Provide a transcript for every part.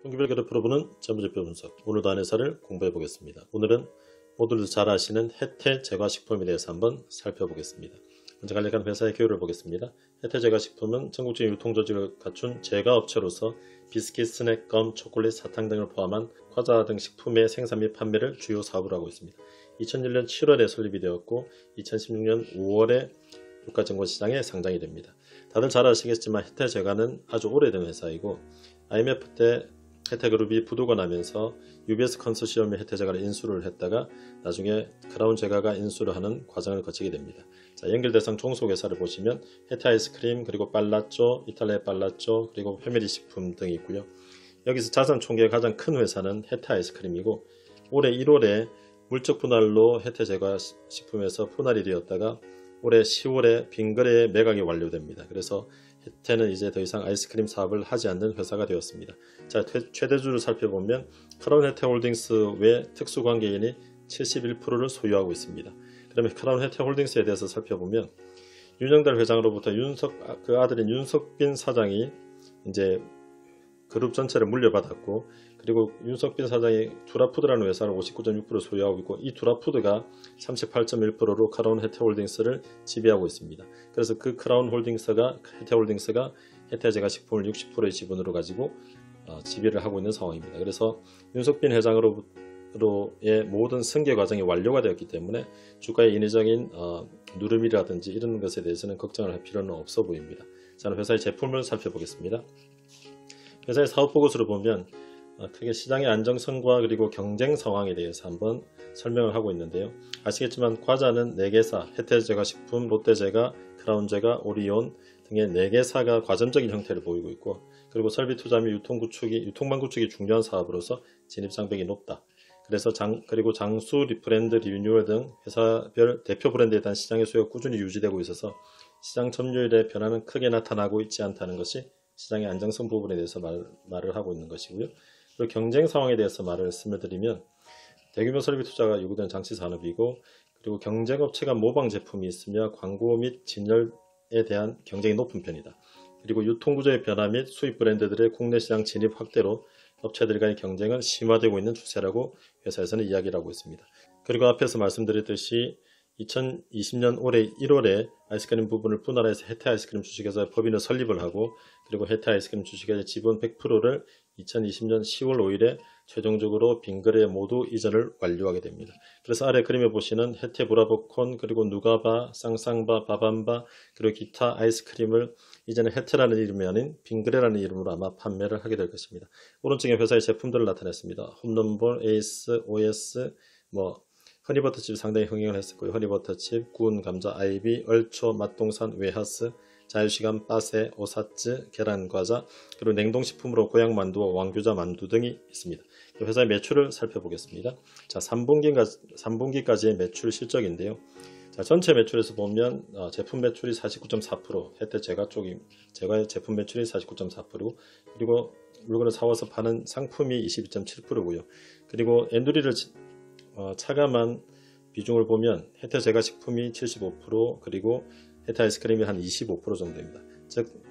분기별 그래프로 보는 재무제표 분석. 오늘도 한 회사를 공부해 보겠습니다. 오늘은 모두들 잘 아시는 혜태제과식품에 대해서 한번 살펴보겠습니다. 먼저 간략한 회사의 개요를 보겠습니다. 혜태제과식품은 전국적인 유통조직을 갖춘 제과업체로서 비스킷, 스낵, 껌, 초콜릿, 사탕 등을 포함한 과자 등 식품의 생산 및 판매를 주요 사업으로 하고 있습니다. 2001년 7월에 설립이 되었고 2016년 5월에 유가증권시장에 상장이 됩니다. 다들 잘 아시겠지만 혜태제과는 아주 오래된 회사이고 IMF 때 혜태그룹이 부도가 나면서 UBS 컨소시엄이 혜태제과를 인수를 했다가 나중에 크라운제과가 인수를 하는 과정을 거치게 됩니다. 자, 연결대상 종속회사를 보시면 혜태아이스크림, 그리고 빨라쪼, 이탈리아 빨라쪼, 그리고 패밀리식품 등이 있고요. 여기서 자산 총계의 가장 큰 회사는 혜태아이스크림이고 올해 1월에 물적 분할로 혜태제과식품에서 분할이 되었다가 올해 10월에 빙거래 매각이 완료됩니다. 그래서 혜태는 이제 더 이상 아이스크림 사업을 하지 않는 회사가 되었습니다. 자, 최대주를 살펴보면 크라운 혜태홀딩스 외 특수관계인이 71%를 소유하고 있습니다. 그러면 크라운 혜태홀딩스에 대해서 살펴보면 윤영달 회장으로부터 그 아들인 윤석빈 사장이 이제 그룹 전체를 물려받았고, 그리고 윤석빈 사장이 두라푸드라는 회사를 59.6% 소유하고 있고, 이 두라푸드가 38.1%로 크라운 혜태홀딩스를 지배하고 있습니다. 그래서 그 크라운 홀딩스가 혜태홀딩스가 혜태제과식품을 60%의 지분으로 가지고 지배를 하고 있는 상황입니다. 그래서 윤석빈 회장으로의 모든 승계 과정이 완료가 되었기 때문에 주가의 인위적인 누름이라든지 이런 것에 대해서는 걱정을 할 필요는 없어 보입니다. 저는 회사의 제품을 살펴보겠습니다. 회사의 사업보고서를 보면 크게 시장의 안정성과 그리고 경쟁 상황에 대해서 한번 설명을 하고 있는데요. 아시겠지만 과자는 4개사, 혜태제과식품, 롯데제과, 크라운제과, 오리온 등의 4개사가 과점적인 형태를 보이고 있고, 그리고 설비 투자 및 유통망 구축이 중요한 사업으로서 진입장벽이 높다. 그래서 그리고 장수, 리브랜드, 리뉴얼 등 회사별 대표 브랜드에 대한 시장의 수요가 꾸준히 유지되고 있어서 시장 점유율의 변화는 크게 나타나고 있지 않다는 것이 시장의 안정성 부분에 대해서 말을 하고 있는 것이고요. 그리고 경쟁 상황에 대해서 말씀을 드리면 대규모 설비 투자가 요구되는 장치 산업이고, 그리고 경쟁업체가 모방 제품이 있으며 광고 및 진열에 대한 경쟁이 높은 편이다. 그리고 유통구조의 변화 및 수입 브랜드들의 국내 시장 진입 확대로 업체들과의 경쟁은 심화되고 있는 추세라고 회사에서는 이야기를 하고 있습니다. 그리고 앞에서 말씀드렸듯이 2020년 올해 1월에 아이스크림 부분을 분할해서 혜태아이스크림 주식회사의 법인을 설립을 하고, 그리고 혜태아이스크림 주식회사의 지분 100%를 2020년 10월 5일에 최종적으로 빙거래 모두 이전을 완료하게 됩니다. 그래서 아래 그림에 보시는 혜태 브라보콘, 그리고 누가바, 쌍쌍바, 바밤바, 그리고 기타 아이스크림을 이제는 혜태라는 이름이 아닌 빙거래라는 이름으로 아마 판매를 하게 될 것입니다. 오른쪽에 회사의 제품들을 나타냈습니다. 홈런볼, 에이스, OS, 허니버터칩 상당히 흥행을 했었고요. 허니버터칩, 구운 감자, 아이비, 얼초, 맛동산, 웨하스, 자유시간, 빠세, 오사츠, 계란과자, 그리고 냉동식품으로 고향만두와 왕규자 만두 등이 있습니다. 회사의 매출을 살펴보겠습니다. 자, 3분기까지의 매출 실적인데요. 자, 전체 매출에서 보면 제품 매출이 49.4%, 제과의 제품 매출이 49.4%고, 그리고 물건을 사와서 파는 상품이 22.7%고요. 그리고 엔두리를 차감한 비중을 보면 혜태제과식품이 75%, 그리고 혜태아이스크림이 한 25% 정도입니다. 즉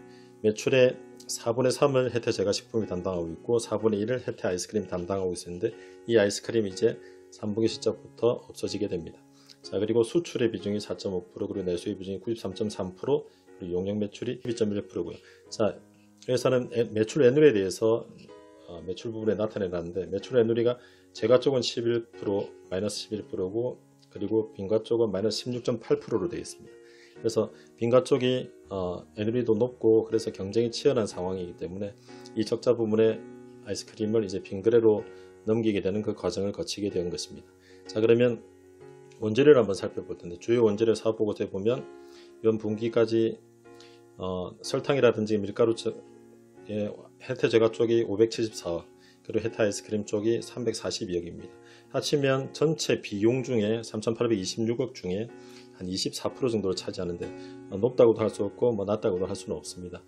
매출의 4분의 3을 혜태제과식품이 담당하고 있고 4분의 1을 혜태아이스크림이 담당하고 있었는데, 이 아이스크림이 이제 3분기 실적부터 없어지게 됩니다. 자, 그리고 수출의 비중이 4.5%, 그리고 내수의 비중이 93.3%, 그리고 용역 매출이 12.1%고요. 자, 회사는 매출 애누리에 대해서 매출 부분에 나타내놨는데, 매출 애누리가 제과 쪽은 11%, 마이너스 11%고, 그리고 빙과 쪽은 마이너스 16.8%로 되어 있습니다. 그래서 빙과 쪽이 애누리도 높고, 그래서 경쟁이 치열한 상황이기 때문에 이 적자 부분의 아이스크림을 이제 빙거래로 넘기게 되는 그 과정을 거치게 된 것입니다. 자, 그러면 원재료를 한번 살펴볼 텐데, 주요 원재료 사업 보고서에 보면 이번 분기까지 설탕이라든지 밀가루 혜태제과 쪽이 574억, 그리고 혜태아이스크림 쪽이 342억입니다. 합치면 전체 비용 중에 3,826억 중에 한 24% 정도를 차지하는데, 높다고도 할 수 없고 낮다고도 할 수는 없습니다.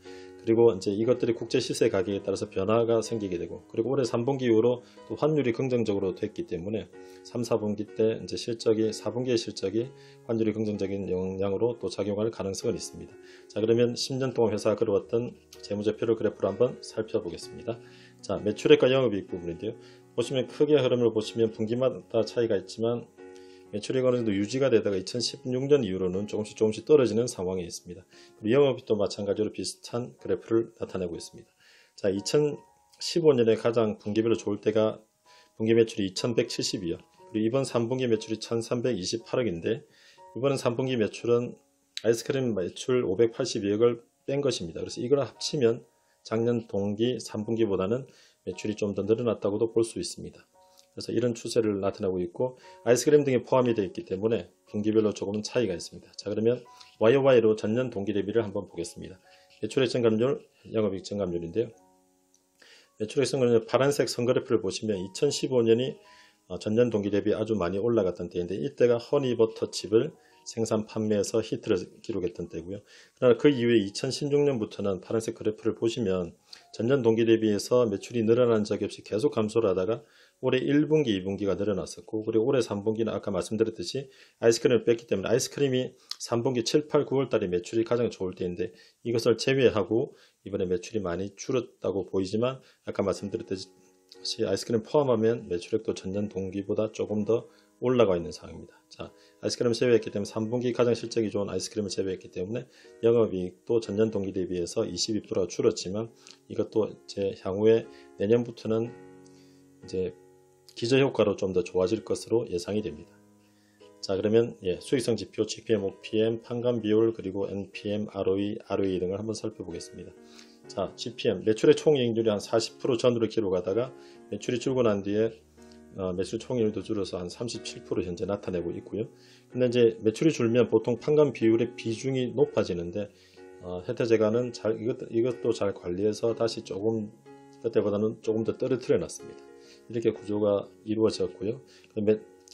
그리고 이제 이것들이 국제 시세 가격에 따라서 변화가 생기게 되고, 그리고 올해 3분기 이후로 또 환율이 긍정적으로 됐기 때문에 3, 4분기 때 이제 4분기의 실적이 환율이 긍정적인 영향으로 또 작용할 가능성은 있습니다. 자, 그러면 10년 동안 회사가 그려왔던 재무제표를 그래프로 한번 살펴보겠습니다. 자, 매출액과 영업이익 부분인데요. 보시면 크게 흐름을 보시면 분기마다 차이가 있지만 매출액 어느 정도 유지가 되다가 2016년 이후로는 조금씩 떨어지는 상황이 있습니다. 그리고 영업이익도 마찬가지로 비슷한 그래프를 나타내고 있습니다. 자, 2015년에 가장 분기별로 좋을 때가 분기 매출이 2170이요. 그리고 이번 3분기 매출이 1328억인데 이번 3분기 매출은 아이스크림 매출 582억을 뺀 것입니다. 그래서 이걸 합치면 작년 동기 3분기보다는 매출이 좀 더 늘어났다고도 볼 수 있습니다. 그래서 이런 추세를 나타내고 있고 아이스크림 등이 포함이 되어 있기 때문에 분기별로 조금은 차이가 있습니다. 자, 그러면 YOY로 전년 동기 대비를 한번 보겠습니다. 매출액 증감률, 영업이익 증감률인데요. 매출액 증감률 파란색 선그래프를 보시면 2015년이 전년 동기 대비 아주 많이 올라갔던 때인데 이때가 허니버터칩을 생산 판매에서 히트를 기록했던 때고요. 그러나 그 이후에 2016년부터는 파란색 그래프를 보시면 전년 동기 대비해서 매출이 늘어난 적이 없이 계속 감소를 하다가 올해 1분기, 2분기가 늘어났었고 그리고 올해 3분기는 아까 말씀드렸듯이 아이스크림을 뺐기 때문에 아이스크림이 3분기 7, 8, 9월 달에 매출이 가장 좋을 때인데 이것을 제외하고 이번에 매출이 많이 줄었다고 보이지만 아까 말씀드렸듯이 아이스크림 포함하면 매출액도 전년 동기보다 조금 더 올라가 있는 상황입니다. 자, 아이스크림을 제외했기 때문에 3분기 가장 실적이 좋은 아이스크림을 제외했기 때문에 영업이익도 전년 동기 대비해서 22%가 줄었지만 이것도 이제 향후에 내년부터는 이제 기저효과로 좀 더 좋아질 것으로 예상이 됩니다. 자, 그러면 수익성 지표 GPM, OPM, 판관 비율 그리고 NPM, ROE, ROE 등을 한번 살펴보겠습니다. 자, GPM 매출의 총이익률이 한 40% 전후로 기록하다가 매출이 줄고 난 뒤에 매출 총이익률도 줄어서 한 37% 현재 나타내고 있고요. 근데 이제 매출이 줄면 보통 판관 비율의 비중이 높아지는데 혜태제과는 이것도 잘 관리해서 다시 조금 그때보다는 조금 더 떨어뜨려 놨습니다. 이렇게 구조가 이루어졌고요.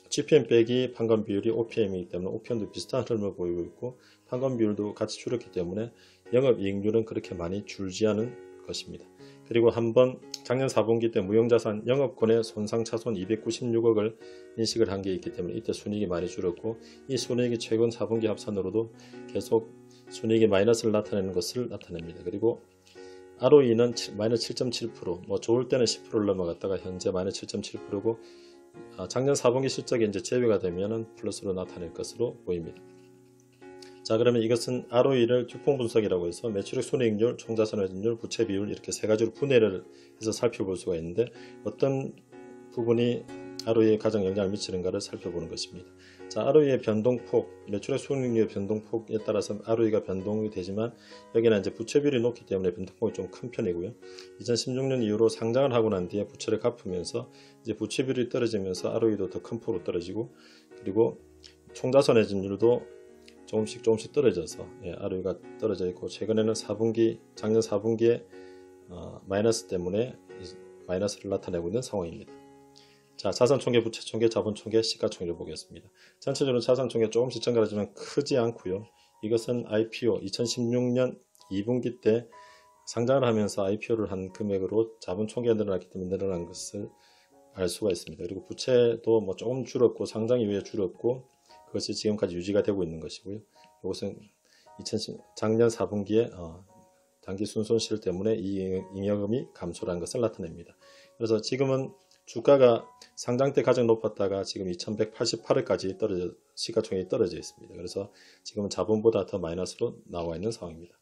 GPM 빼기 판관 비율이 OPM이기 때문에 OPM도 비슷한 흐름을 보이고 있고 판관 비율도 같이 줄었기 때문에 영업이익률은 그렇게 많이 줄지 않은 것입니다. 그리고 한번 작년 4분기 때 무형자산 영업권의 손상차손 296억을 인식을 한 게 있기 때문에 이때 순이익이 많이 줄었고 이 순이익이 최근 4분기 합산으로도 계속 순이익이 마이너스를 나타내는 것을 나타냅니다. 그리고 ROE는 마이너스 7.7%, 뭐 좋을 때는 10%를 넘어갔다가 현재 마이너스 7.7%고 작년 4분기 실적이 이제 제외가 되면은 플러스로 나타낼 것으로 보입니다. 자, 그러면 이것은 ROE를 듀퐁 분석이라고 해서 매출액, 손익률, 총자산 회전율, 부채 비율 이렇게 세 가지로 분해를 해서 살펴볼 수가 있는데 어떤 부분이 ROE에 가장 영향을 미치는가를 살펴보는 것입니다. 자, ROE의 변동폭, 매출액, 손익률의 변동폭에 따라서 ROE가 변동이 되지만 여기는 이제 부채 비율이 높기 때문에 변동폭이 좀 큰 편이고요. 2016년 이후로 상장을 하고 난 뒤에 부채를 갚으면서 이제 부채 비율이 떨어지면서 ROE도 더 큰 폭으로 떨어지고 그리고 총자산 회전율도 조금씩 떨어져서 ROE가 떨어져 있고 최근에는 작년 4분기에 마이너스 때문에 마이너스를 나타내고 있는 상황입니다. 자, 자산총계, 부채총계, 자본총계, 시가총계를 보겠습니다. 전체적으로 자산총계 조금씩 증가하지만 크지 않고요. 이것은 IPO 2016년 2분기 때 상장을 하면서 IPO를 한 금액으로 자본총계가 늘어났기 때문에 늘어난 것을 알 수가 있습니다. 그리고 부채도 뭐 조금 줄었고 상장 이후에 줄었고 그것이 지금까지 유지가 되고 있는 것이고요. 이것은 작년 4분기에 단기 순손실 때문에 잉여금이 감소한 것을 나타냅니다. 그래서 지금은 주가가 상장 때 가장 높았다가 지금 2188원까지 시가총액이 떨어져 있습니다. 그래서 지금은 자본보다 더 마이너스로 나와 있는 상황입니다.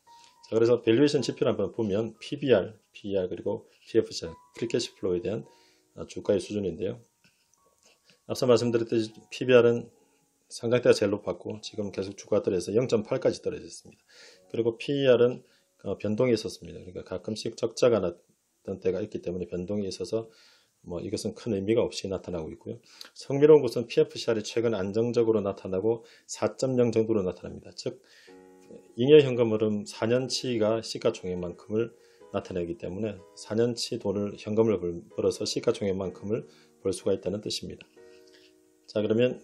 자, 그래서 밸류에이션 지표를 한번 보면 PBR, PER 그리고 PFCR, 프리캐시플로우에 대한 주가의 수준인데요. 앞서 말씀드렸듯이 PBR은 상장 때가 제일 높았고 지금 계속 주가가 떨어져서 0.8까지 떨어졌습니다. 그리고 PER은 변동이 있었습니다. 그러니까 가끔씩 적자가 났던 때가 있기 때문에 변동이 있어서 뭐 이것은 큰 의미가 없이 나타나고 있고요. 흥미로운 것은 PFCR이 최근 안정적으로 나타나고 4.0 정도로 나타납니다. 즉 잉여현금 흐름 4년치가 시가총액만큼을 나타내기 때문에 4년치 돈을 현금을 벌어서 시가총액만큼을 벌 수가 있다는 뜻입니다. 자, 그러면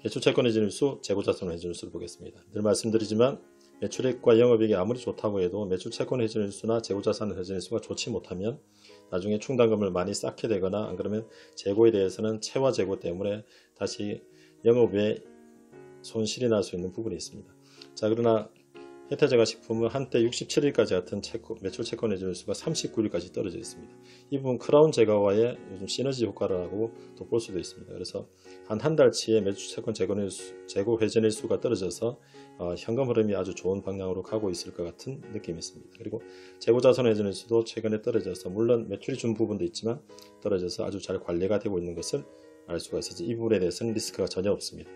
매출채권 회전율수, 재고자산 회전율수를 보겠습니다. 늘 말씀드리지만 매출액과 영업이익이 아무리 좋다고 해도 매출채권 회전율수나 재고자산 회전율수가 좋지 못하면 나중에 충당금을 많이 쌓게 되거나 안 그러면 재고에 대해서는 채와 재고 때문에 다시 영업에 손실이 날 수 있는 부분이 있습니다. 자, 그러나 혜태제과식품은 한때 67일까지 같은 매출 채권 내주는 수가 39일까지 떨어져 있습니다. 이 부분 크라운 제과와의 요즘 시너지 효과라고 또 볼 수도 있습니다. 그래서 한 달치의 매출 채권 재고 회전일 수가 떨어져서 현금 흐름이 아주 좋은 방향으로 가고 있을 것 같은 느낌이 있습니다. 그리고 재고 자산 회전일 수도 최근에 떨어져서 물론 매출이 준 부분도 있지만 떨어져서 아주 잘 관리가 되고 있는 것을 알 수가 있어서 이 부분에 대해서는 리스크가 전혀 없습니다.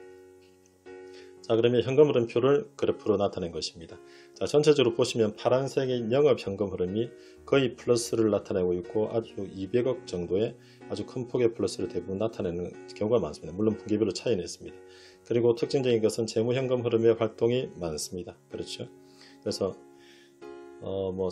자, 그러면 현금 흐름표를 그래프로 나타낸 것입니다. 자, 전체적으로 보시면 파란색의 영업 현금 흐름이 거의 플러스를 나타내고 있고 아주 200억 정도의 아주 큰 폭의 플러스를 대부분 나타내는 경우가 많습니다. 물론 분기별로 차이는 있습니다. 그리고 특징적인 것은 재무 현금 흐름의 활동이 많습니다. 그렇죠. 그래서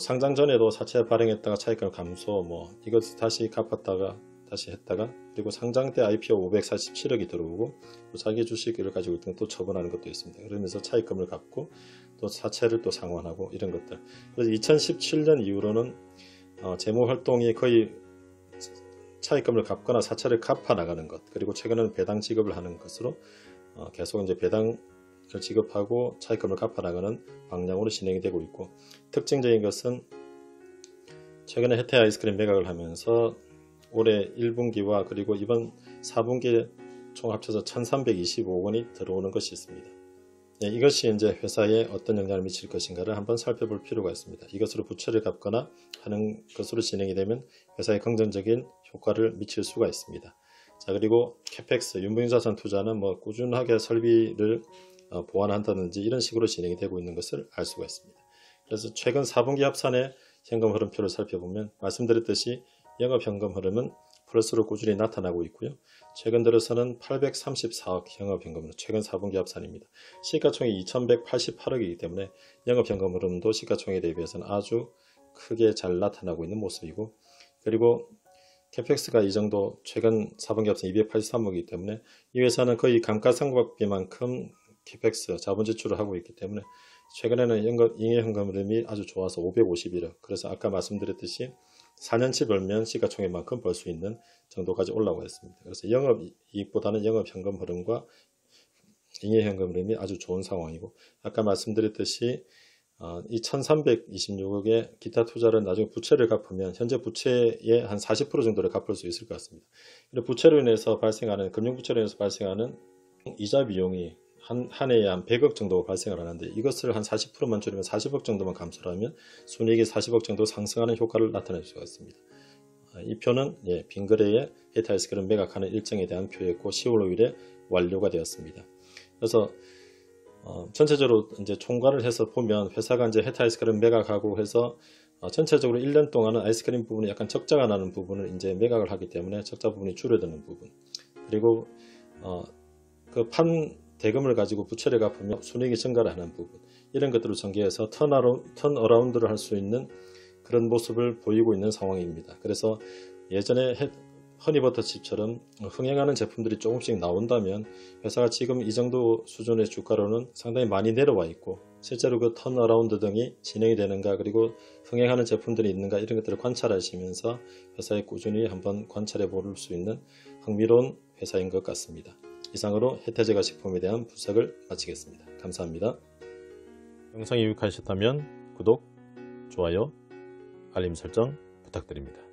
상장 전에도 사채 발행했다가 차익금 감소, 이것 다시 갚았다가 다시 했다가, 그리고 상장 때 IPO 547억이 들어오고 또 자기 주식을 가지고 있던 또 처분하는 것도 있습니다. 그러면서 차익금을 갚고 또 사채를 또 상환하고 이런 것들. 그래서 2017년 이후로는 재무 활동이 거의 차익금을 갚거나 사채를 갚아 나가는 것, 그리고 최근에는 배당 지급을 하는 것으로 계속 이제 배당을 지급하고 차익금을 갚아 나가는 방향으로 진행이 되고 있고, 특징적인 것은 최근에 혜태 아이스크림 매각을 하면서 올해 1분기와 그리고 이번 4분기에 총 합쳐서 1325억 원이 들어오는 것이 있습니다. 이것이 이제 회사에 어떤 영향을 미칠 것인가를 한번 살펴볼 필요가 있습니다. 이것으로 부채를 갚거나 하는 것으로 진행이 되면 회사에 긍정적인 효과를 미칠 수가 있습니다. 자, 그리고 캐펙스, 유무자산 투자는 꾸준하게 설비를 보완한다든지 이런 식으로 진행이 되고 있는 것을 알 수가 있습니다. 그래서 최근 4분기 합산의 현금 흐름표를 살펴보면 말씀드렸듯이 영업 현금 흐름은 플러스로 꾸준히 나타나고 있고요. 최근 들어서는 834억 영업 현금으로 최근 4분기 합산입니다. 시가총액이 2188억이기 때문에 영업 현금 흐름도 시가총액에 대비해서는 아주 크게 잘 나타나고 있는 모습이고, 그리고 캐펙스가 이 정도 최근 4분기 합산 283억이기 때문에 이 회사는 거의 감가상각비만큼 캐펙스 자본 지출을 하고 있기 때문에 최근에는营业현금 흐름이 아주 좋아서 551억, 그래서 아까 말씀드렸듯이 4년치 벌면 시가총액만큼 벌 수 있는 정도까지 올라오고 있습니다. 그래서 영업이익보다는 영업현금 흐름과营业현금 흐름이 아주 좋은 상황이고, 아까 말씀드렸듯이 이 1326억의 기타 투자를 나중에 부채를 갚으면 현재 부채의 한 40% 정도를 갚을 수 있을 것 같습니다. 부채로 인해서 발생하는, 금융부채로 인해서 발생하는 이자 비용이 한 해에 한 100억 정도 발생을 하는데, 이것을 한 40%만 줄이면 40억 정도만 감소를 하면 순이익이 40억 정도 상승하는 효과를 나타낼 수가 있습니다. 이 표는 빙그레의 혜태 아이스크림 매각하는 일정에 대한 표였고 10월 5일에 완료가 되었습니다. 그래서 전체적으로 이제 총괄을 해서 보면 회사가 이제 혜태 아이스크림 매각하고 해서 전체적으로 1년 동안은 아이스크림 부분이 약간 적자가 나는 부분을 이제 매각을 하기 때문에 적자 부분이 줄어드는 부분, 그리고 그 판 대금을 가지고 부채를 갚으며 순이익이 증가를 하는 부분, 이런 것들을 전개해서 턴어라운드를 할 수 있는 그런 모습을 보이고 있는 상황입니다. 그래서 예전에 허니버터칩처럼 흥행하는 제품들이 조금씩 나온다면 회사가 지금 이 정도 수준의 주가로는 상당히 많이 내려와 있고, 실제로 그 턴어라운드 등이 진행이 되는가, 그리고 흥행하는 제품들이 있는가, 이런 것들을 관찰하시면서 회사에 꾸준히 한번 관찰해 볼 수 있는 흥미로운 회사인 것 같습니다. 이상으로 혜태제과식품에 대한 분석을 마치겠습니다. 감사합니다. 영상이 유익하셨다면 구독, 좋아요, 알림 설정 부탁드립니다.